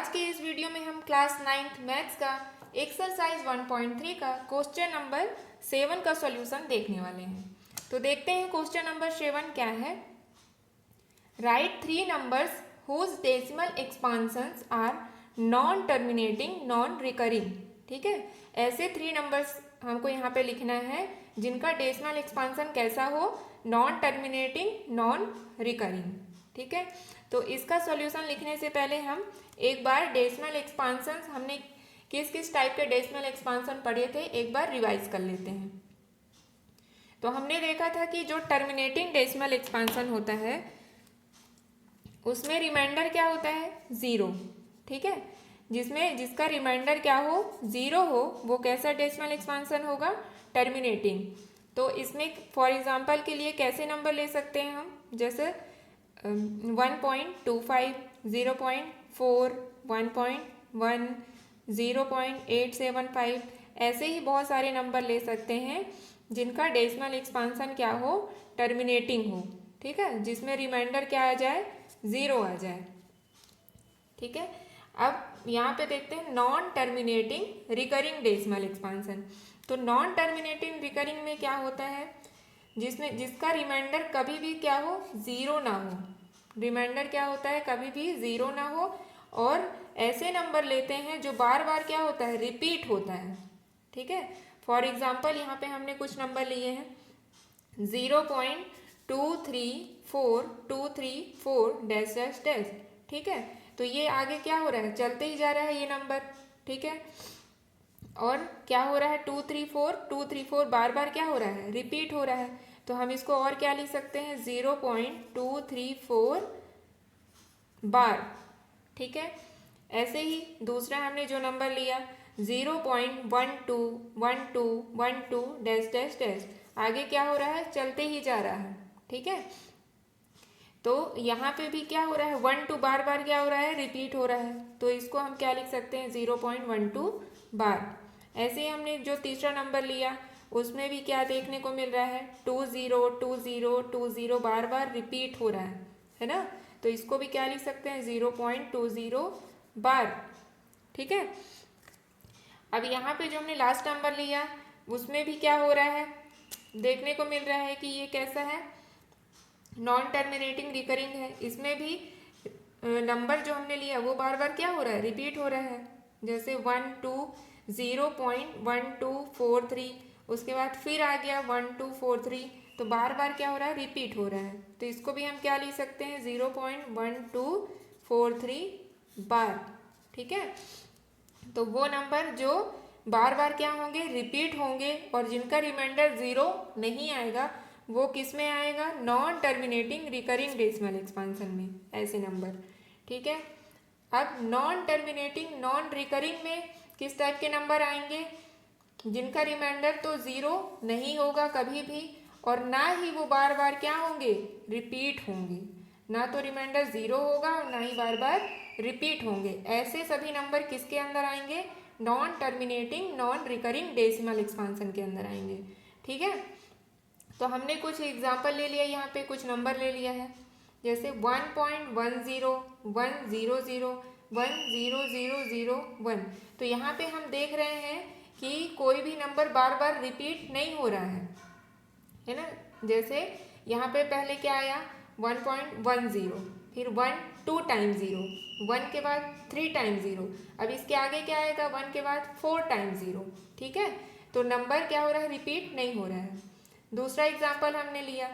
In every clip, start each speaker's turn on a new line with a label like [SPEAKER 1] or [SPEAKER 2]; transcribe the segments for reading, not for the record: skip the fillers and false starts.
[SPEAKER 1] आज के इस वीडियो में हम क्लास 9th मैथ्स का एक्सरसाइज 1.3 का क्वेश्चन नंबर 7 का सॉल्यूशन देखने वाले हैं। तो देखते हैं क्वेश्चन नंबर 7 क्या है। Write 3 numbers whose decimal expansions are non terminating non recurring. ठीक है, ऐसे 3 नंबर्स हमको यहाँ पे लिखना है जिनका डेसिमल एक्सपांशन कैसा हो, नॉन टर्मिनेटिंग नॉन रिकरिंग। ठीक है, तो इसका सॉल्यूशन लिखने से पहले हम एक बार डेसिमल एक्सपांशन हमने किस किस टाइप के डेसिमल एक्सपांशन पढ़े थे एक बार रिवाइज कर लेते हैं। तो हमने देखा था कि जो टर्मिनेटिंग डेसिमल एक्सपांशन होता है उसमें रिमाइंडर क्या होता है, ज़ीरो। ठीक है, जिसका रिमाइंडर क्या हो, ज़ीरो हो, वो कैसा डेसिमल एक्सपांशन होगा, टर्मिनेटिंग। तो इसमें फॉर एग्जांपल के लिए कैसे नंबर ले सकते हैं हम, जैसे 1.25, 0.4, 1.1, 0.875, ऐसे ही बहुत सारे नंबर ले सकते हैं जिनका डेसिमल एक्सपांशन क्या हो, टर्मिनेटिंग हो। ठीक है, जिसमें रिमाइंडर क्या आ जाए, ज़ीरो आ जाए। ठीक है, अब यहाँ पे देखते हैं non terminating recurring decimal expansion. तो नॉन टर्मिनेटिंग रिकरिंग में क्या होता है, जिसका रिमाइंडर कभी भी क्या हो, ज़ीरो ना हो। रिमाइंडर क्या होता है, कभी भी ज़ीरो ना हो, और ऐसे नंबर लेते हैं जो बार बार क्या होता है, रिपीट होता है। ठीक है, फॉर एग्जाम्पल यहाँ पे हमने कुछ नंबर लिए हैं 0.234 डैश डैश डैश। ठीक है, तो ये आगे क्या हो रहा है, चलते ही जा रहा है ये नंबर। ठीक है, और क्या हो रहा है, 234 बार बार क्या हो रहा है, रिपीट हो रहा है। तो हम इसको और क्या लिख सकते हैं, 0.234 बार। ठीक है, ऐसे ही दूसरा हमने जो नंबर लिया 0.121212 डैश डैश डैश, आगे क्या हो रहा है, चलते ही जा रहा है। ठीक है, तो यहाँ पे भी क्या हो रहा है, 1 2 बार बार क्या हो रहा है, रिपीट हो रहा है। तो इसको हम क्या लिख सकते हैं, 0.12 बार। ऐसे ही हमने जो तीसरा नंबर लिया उसमें भी क्या देखने को मिल रहा है, 202020 बार बार रिपीट हो रहा है ना। तो इसको भी क्या लिख सकते हैं, 0.20 बार। ठीक है, अब यहाँ पे जो हमने लास्ट नंबर लिया उसमें भी क्या हो रहा है, देखने को मिल रहा है कि ये कैसा है, नॉन टर्मिनेटिंग रिकरिंग है। इसमें भी नंबर जो हमने लिया वो बार बार क्या हो रहा है, रिपीट हो रहा है। जैसे 0.1243, उसके बाद फिर आ गया 1243, तो बार बार क्या हो रहा है, रिपीट हो रहा है। तो इसको भी हम क्या लिख सकते हैं, 0.1243 बार। ठीक है, तो वो नंबर जो बार बार क्या होंगे, रिपीट होंगे, और जिनका रिमाइंडर ज़ीरो नहीं आएगा वो किस में आएगा, non terminating recurring decimal expansion में, ऐसे नंबर। ठीक है, अब नॉन टर्मिनेटिंग नॉन रिकरिंग में किस टाइप के नंबर आएंगे, जिनका रिमाइंडर तो ज़ीरो नहीं होगा कभी भी, और ना ही वो बार बार क्या होंगे, रिपीट होंगे। ना तो रिमाइंडर ज़ीरो होगा और ना ही बार बार रिपीट होंगे। ऐसे सभी नंबर किसके अंदर आएंगे, non terminating non recurring decimal expansion के अंदर आएंगे। ठीक है, तो हमने कुछ एग्जाम्पल ले लिया, यहाँ पे कुछ नंबर ले लिया है, जैसे 1.10, 10001 तो यहाँ पे हम देख रहे हैं कि कोई भी नंबर बार बार रिपीट नहीं हो रहा है ना। जैसे यहाँ पे पहले क्या आया, 1.10, फिर 1 2 टाइम 0, 1 के बाद 3 टाइम 0, अब इसके आगे क्या आएगा, 1 के बाद 4 टाइम 0। ठीक है, तो नंबर क्या हो रहा है, रिपीट नहीं हो रहा है। दूसरा एग्जाम्पल हमने लिया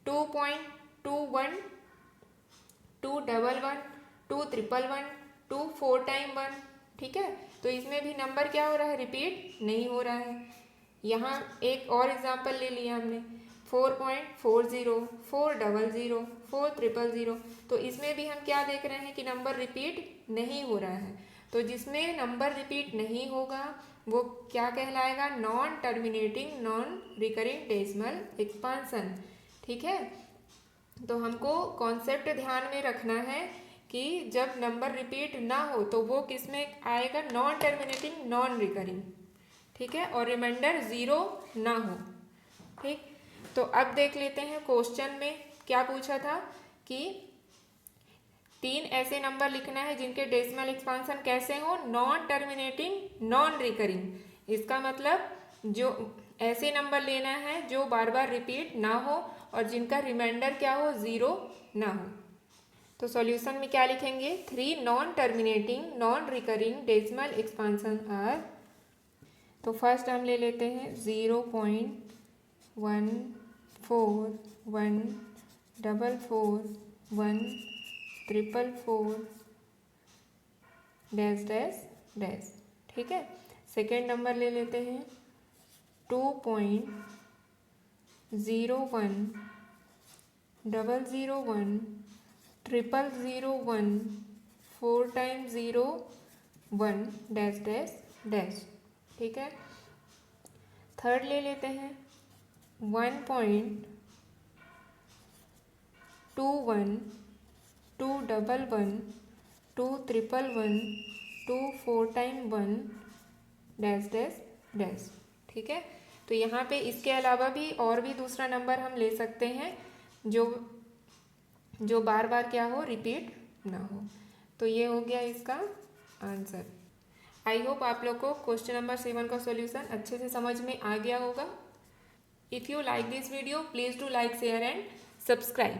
[SPEAKER 1] 2.21, 211, 211, 2 4 टाइम 1। ठीक है, तो इसमें भी नंबर क्या हो रहा है, रिपीट नहीं हो रहा है। यहाँ एक और एग्जाम्पल ले लिया हमने 4.40, 400, 400, तो इसमें भी हम क्या देख रहे हैं कि नंबर रिपीट नहीं हो रहा है। तो जिसमें नंबर रिपीट नहीं होगा वो क्या कहलाएगा, non terminating non recurring decimal expansion. ठीक है, तो हमको कॉन्सेप्ट ध्यान में रखना है कि जब नंबर रिपीट ना हो तो वो किस में आएगा, नॉन टर्मिनेटिंग नॉन रिकरिंग। ठीक है, और रिमाइंडर ज़ीरो ना हो। ठीक, तो अब देख लेते हैं क्वेश्चन में क्या पूछा था कि 3 ऐसे नंबर लिखना है जिनके डेसिमल एक्सपांसन कैसे हो, नॉन टर्मिनेटिंग, नॉन रिकरिंग। इसका मतलब जो ऐसे नंबर लेना है जो बार बार रिपीट ना हो और जिनका रिमाइंडर क्या हो, 0 ना हो। तो सॉल्यूशन में क्या लिखेंगे, 3 non terminating, non recurring decimal expansion are. तो फर्स्ट हम ले लेते हैं 0.141441444 डैश डैश डैश। ठीक है। सेकेंड नंबर ले लेते हैं 2.01001001001 4 टाइम्स 0 1 डैश डैश डैश। ठीक है। थर्ड ले लेते हैं 1.21211122 4 टाइम 1 डैश डैश डैश। ठीक है। तो यहाँ पे इसके अलावा भी और भी दूसरा नंबर हम ले सकते हैं जो बार बार क्या हो, रिपीट ना हो। तो ये हो गया इसका आंसर। आई होप आप लोग को क्वेश्चन नंबर 7 का सॉल्यूशन अच्छे से समझ में आ गया होगा। If you like this video please do like, share and subscribe.